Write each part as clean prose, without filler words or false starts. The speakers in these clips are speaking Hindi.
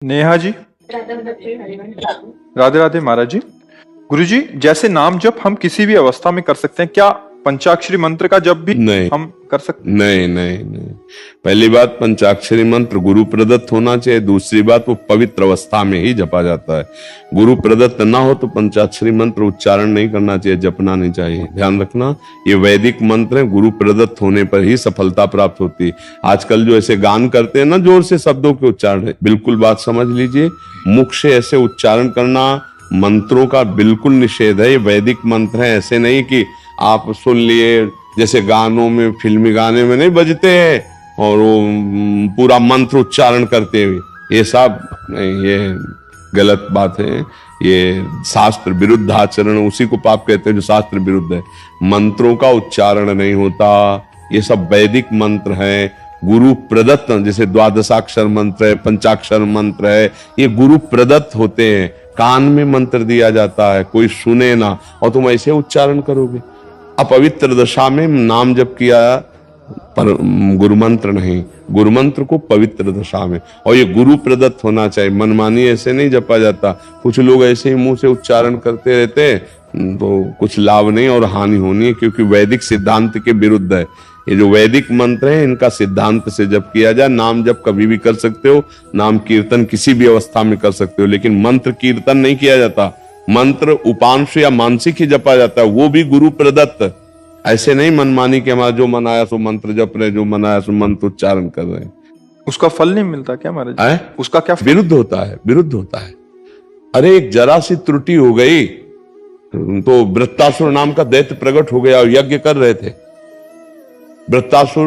नेहा जी, राधे राधे महाराज जी। गुरु जी, जैसे नाम जप हम किसी भी अवस्था में कर सकते हैं, क्या पंचाक्षरी मंत्र का जप भी नहीं हम कर सकते हैं? नहीं नहीं नहीं। पहली बात, पंचाक्षरी मंत्र गुरु प्रदत्त होना चाहिए। दूसरी बात, वो पवित्र अवस्था में ही जपा जाता है। गुरु प्रदत्त ना हो तो पंचाक्षरी मंत्र उच्चारण नहीं करना चाहिए, जपना नहीं चाहिए। ध्यान रखना, ये वैदिक मंत्र है, गुरु प्रदत्त होने पर ही सफलता प्राप्त होती है। आजकल जो ऐसे गान करते हैं ना जोर से शब्दों के उच्चारण, बिल्कुल बात समझ लीजिए, मुख से ऐसे उच्चारण करना मंत्रों का बिल्कुल निषेध है। ये वैदिक मंत्र है, ऐसे नहीं कि आप सुन लिए जैसे गानों में, फिल्मी गाने में नहीं बजते हैं और वो पूरा मंत्र उच्चारण करते हुए, ये सब नहीं, ये गलत बात है। ये शास्त्र विरुद्ध आचरण, उसी को पाप कहते हैं जो शास्त्र विरुद्ध है। मंत्रों का उच्चारण नहीं होता, ये सब वैदिक मंत्र हैं, गुरु प्रदत्त। जैसे द्वादशाक्षर मंत्र है, पंचाक्षर मंत्र है, ये गुरु प्रदत्त होते हैं। कान में मंत्र दिया जाता है, कोई सुने ना, और तुम ऐसे उच्चारण करोगे। अपवित्र दशा में नाम जप किया, पर गुरु मंत्र नहीं, गुरु मंत्र को पवित्र दशा में, और ये गुरु प्रदत्त होना चाहिए। मनमानी ऐसे नहीं जपा जाता। कुछ लोग ऐसे ही मुंह से उच्चारण करते रहते हैं तो कुछ लाभ नहीं और हानि होनी है, क्योंकि वैदिक सिद्धांत के विरुद्ध है। ये जो वैदिक मंत्र है, इनका सिद्धांत से जप किया जाए। नाम जप कभी भी कर सकते हो, नाम कीर्तन किसी भी अवस्था में कर सकते हो, लेकिन मंत्र कीर्तन नहीं किया जाता। मंत्र उपांश या मानसिक ही जपा जाता है, वो भी गुरु प्रदत्त। ऐसे नहीं मनमानी के हमारा जो मन आया सो मंत्र जप रहे, जो मन आया सो मंत्र उच्चारण कर रहे हैं। उसका फल नहीं मिलता क्या महाराज जी? उसका क्या विरुद्ध होता है, विरुद्ध होता है। अरे एक जरा सी त्रुटि हो गई तो वृत्तासुर नाम का दैत्य प्रकट हो गया और यज्ञ कर रहे थे। वृत्तासुर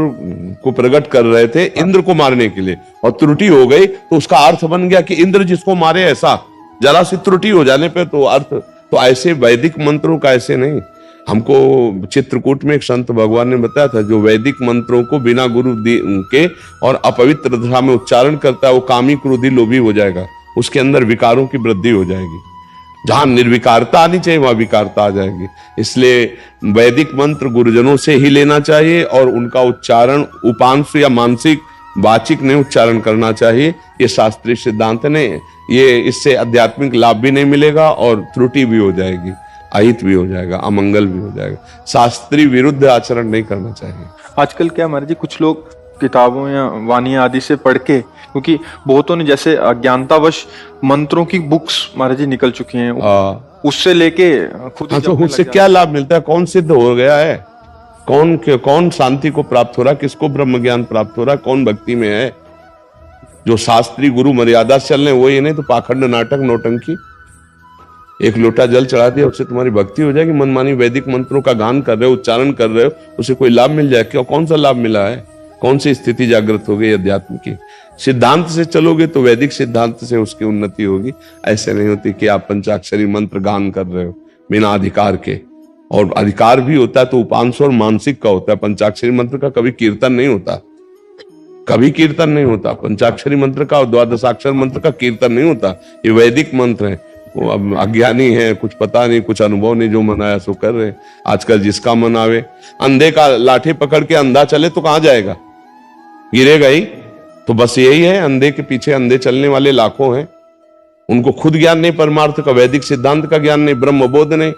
को प्रकट कर रहे थे इंद्र को मारने के लिए, और त्रुटि हो गई तो उसका अर्थ बन गया कि इंद्र जिसको मारे। ऐसा जरा सी त्रुटि हो जाने पे तो अर्थ, तो ऐसे वैदिक मंत्रों का ऐसे नहीं। हमको चित्रकूट में एक संत भगवान ने बताया था, जो वैदिक मंत्रों को बिना गुरु के और अपवित्र दशा में उच्चारण करता है, वो कामी क्रोधी लोभी हो जाएगा, उसके अंदर विकारों की वृद्धि हो जाएगी। जहां निर्विकारता आनी चाहिए वहां विकारता आ जाएगी। इसलिए वैदिक मंत्र गुरुजनों से ही लेना चाहिए, और उनका उच्चारण उपांश या मानसिक वाचिक नहीं उच्चारण करना चाहिए। ये शास्त्रीय सिद्धांत नहीं, ये इससे आध्यात्मिक लाभ भी नहीं मिलेगा और त्रुटि भी हो जाएगी, अहित भी हो जाएगा, अमंगल भी हो जाएगा। शास्त्रीय विरुद्ध आचरण नहीं करना चाहिए। आजकल क्या महाराज जी, कुछ लोग किताबों या वानियां आदि से पढ़ के, क्योंकि बहुतों ने जैसे अज्ञानतावश मंत्रों की बुक्स महाराज जी निकल चुकी हैं, उससे लेके खुद तो उससे क्या लाभ मिलता है? कौन सिद्ध हो गया है? कौन शांति को प्राप्त हो रहा है? किसको ब्रह्म ज्ञान प्राप्त हो रहा है? कौन भक्ति में है? जो शास्त्री गुरु मर्यादा से चल रहे वो, ये नहीं तो पाखंड, नाटक, नौटंकी। एक लोटा जल चढ़ा दिया उससे तुम्हारी भक्ति हो जाएगी? मनमानी वैदिक मंत्रों का गान कर रहे हो, उच्चारण कर रहे हो, उससे कोई लाभ मिल जाए क्या? कौन सा लाभ मिला है? कौन सी स्थिति जागृत हो गई अध्यात्म की? सिद्धांत से चलोगे तो वैदिक सिद्धांत से उसकी उन्नति होगी। ऐसे नहीं होती कि आप पंचाक्षरी मंत्र गान कर रहे हो बिना अधिकार के। और अधिकार भी होता है तो उपांश और मानसिक का होता है। पंचाक्षरी मंत्र का कभी कीर्तन नहीं होता, कभी कीर्तन नहीं होता। पंचाक्षरी मंत्र का और द्वादशाक्षर मंत्र का कीर्तन नहीं होता। ये वैदिक मंत्र है। वो अब अज्ञानी है, कुछ पता नहीं, कुछ अनुभव नहीं, जो मन आया सो कर रहे। आजकल जिसका मन आवे, अंधे का लाठी पकड़ के अंधा चले तो कहां जाएगा? गिरेगा ही। तो बस यही है, अंधे के पीछे अंधे चलने वाले लाखों हैं। उनको खुद ज्ञान नहीं, परमार्थ का, वैदिक सिद्धांत का ज्ञान नहीं, ब्रह्म बोध नहीं।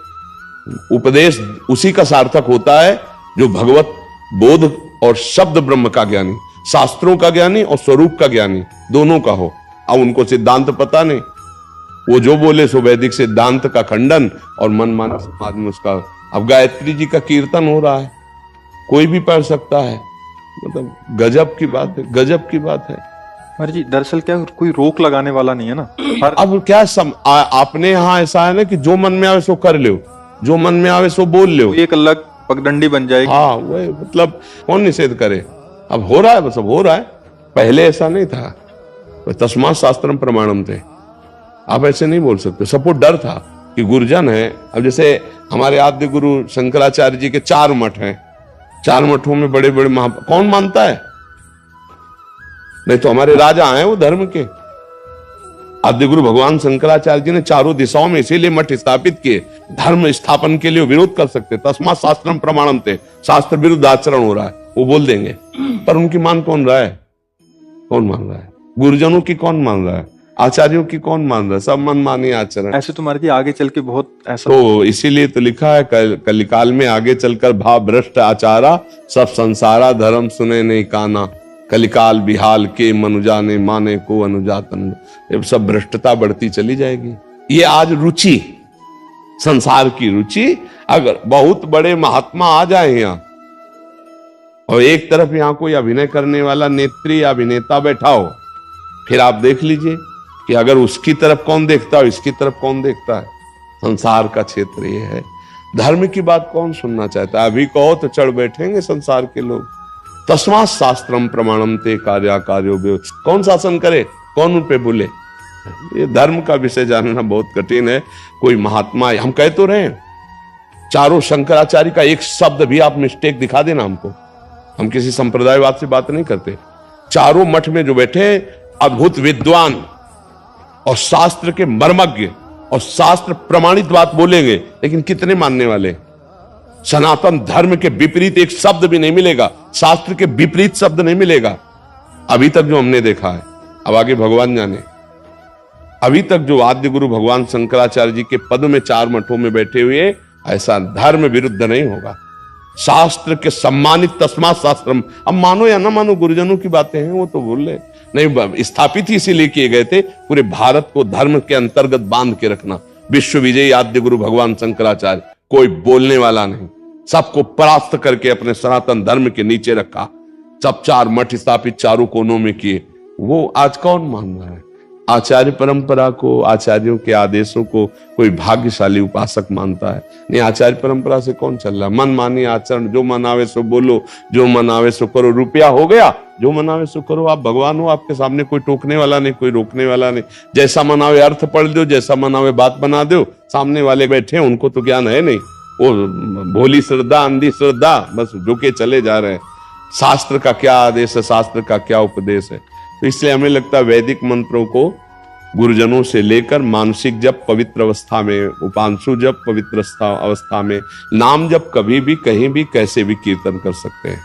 उपदेश उसी का सार्थक होता है जो भगवत बोध और शब्द ब्रह्म का ज्ञानी, शास्त्रों का ज्ञानी और स्वरूप का ज्ञानी दोनों का हो। अब उनको सिद्धांत पता नहीं, वो जो बोले सो वैदिक सिद्धांत का खंडन, और मनमाना समाज में उसका। अब गायत्री जी का कीर्तन हो रहा है, कोई भी पढ़ सकता है। मतलब गजब की बात है, गजब की बात है। महाराज जी, दरअसल क्या कोई रोक लगाने वाला नहीं है ना। अब क्या आपने यहाँ ऐसा है ना कि जो मन में आवे सो कर लो, जो मन में आवे सो बोल लो, एक अलग पगडंडी बन जाएगी। हाँ, वही मतलब कौन निषेध करे? अब हो रहा है, बस अब हो रहा है। पहले ऐसा नहीं था। तस्मात् शास्त्रम प्रमाणम थे, आप ऐसे नहीं बोल सकते। सबको डर था कि गुरुजन है। अब जैसे हमारे आद्य गुरु शंकराचार्य जी के 4 मठ हैं, 4 मठों में बड़े बड़े कौन मानता है? नहीं तो हमारे राजा हैं वो धर्म के। आद्य गुरु भगवान शंकराचार्य जी ने चारों दिशाओं में इसीलिए मठ स्थापित किए, धर्म स्थापन के लिए विरोध कर सकते। तस्मात् शास्त्रम प्रमाणम थे, शास्त्र विरुद्ध आचरण हो रहा है, वो बोल देंगे। पर उनकी मान कौन रहा है? कौन मान रहा है? गुरुजनों की कौन मान रहा है? आचार्यों की कौन मान रहा है? सब मनमानी आचरण। ऐसे तो महाराज जी आगे चल के बहुत ऐसा तो इसीलिए तो लिखा है कलिकाल में आगे चलकर भाव भ्रष्ट आचारा, सब संसारा धर्म सुने नहीं काना, कलिकाल बिहाल के मनुजाने माने को अनुजातन। ये सब भ्रष्टता बढ़ती चली जाएगी। ये आज रुचि, संसार की रुचि, अगर बहुत बड़े महात्मा आ जाए यहाँ और एक तरफ यहाँ कोई अभिनय करने वाला नेत्री या अभिनेता बैठा हो, फिर आप देख लीजिए कि अगर उसकी तरफ कौन देखता है, इसकी तरफ कौन देखता है। संसार का क्षेत्र ये है। धर्म की बात कौन सुनना चाहता है? अभी कहो तो चढ़ बैठेंगे संसार के लोग। तस्मात् शास्त्रम प्रमाणम ते कार्या कार्यो व्यो। कौन शासन करे, कौन उन पे बोले? ये धर्म का विषय जानना बहुत कठिन है। कोई महात्मा, हम कह तो रहे हैं, चारों शंकराचार्य का एक शब्द भी आप मिस्टेक दिखा देना हमको, हम किसी संप्रदायवाद से बात नहीं करते। चारों मठ में जो बैठे अद्भुत विद्वान और शास्त्र के मर्मज्ञ और शास्त्र प्रमाणित बात बोलेंगे, लेकिन कितने मानने वाले? सनातन धर्म के विपरीत एक शब्द भी नहीं मिलेगा, शास्त्र के विपरीत शब्द नहीं मिलेगा अभी तक जो हमने देखा है। अब आगे भगवान जाने। अभी तक जो आद्य गुरु भगवान शंकराचार्य जी के पद में 4 मठों में बैठे हुए, ऐसा धर्म विरुद्ध नहीं होगा। शास्त्र के सम्मानित तस्मात् शास्त्रम। अब मानो या ना मानो, गुरुजनों की बातें हैं, वो तो बोल रहे नहीं, स्थापित ही इसीलिए किए गए थे पूरे भारत को धर्म के अंतर्गत बांध के रखना। विश्व विजयी आद्य गुरु भगवान शंकराचार्य, कोई बोलने वाला नहीं, सबको परास्त करके अपने सनातन धर्म के नीचे रखा। सब 4 मठ स्थापित चारों कोनों में किए। वो आज कौन मान रहा है? आचार्य परंपरा को, आचार्यों के आदेशों को कोई भाग्यशाली उपासक मानता है? नहीं, आचार्य परंपरा से कौन चल रहा? मन मानी आचरण, जो मन आवे सो बोलो, जो मन आवे सो करो। रुपया हो गया, जो मन आवे सो करो। आप भगवान हो, आपके सामने कोई टोकने वाला नहीं, कोई रोकने वाला नहीं। जैसा मन आवे अर्थ पढ़ दो, जैसा मन आवे बात बना दो। सामने वाले बैठे हैं, उनको तो ज्ञान है नहीं, वो भोली श्रद्धा, अंधी श्रद्धा, बस झुके चले जा रहे हैं। शास्त्र का क्या आदेश है, शास्त्र का क्या उपदेश है? तो इसलिए हमें लगता है वैदिक मंत्रों को गुरुजनों से लेकर मानसिक जप पवित्र अवस्था में, उपांशु जप पवित्र अवस्था में, नाम जप कभी भी कहीं भी कैसे भी कीर्तन कर सकते हैं।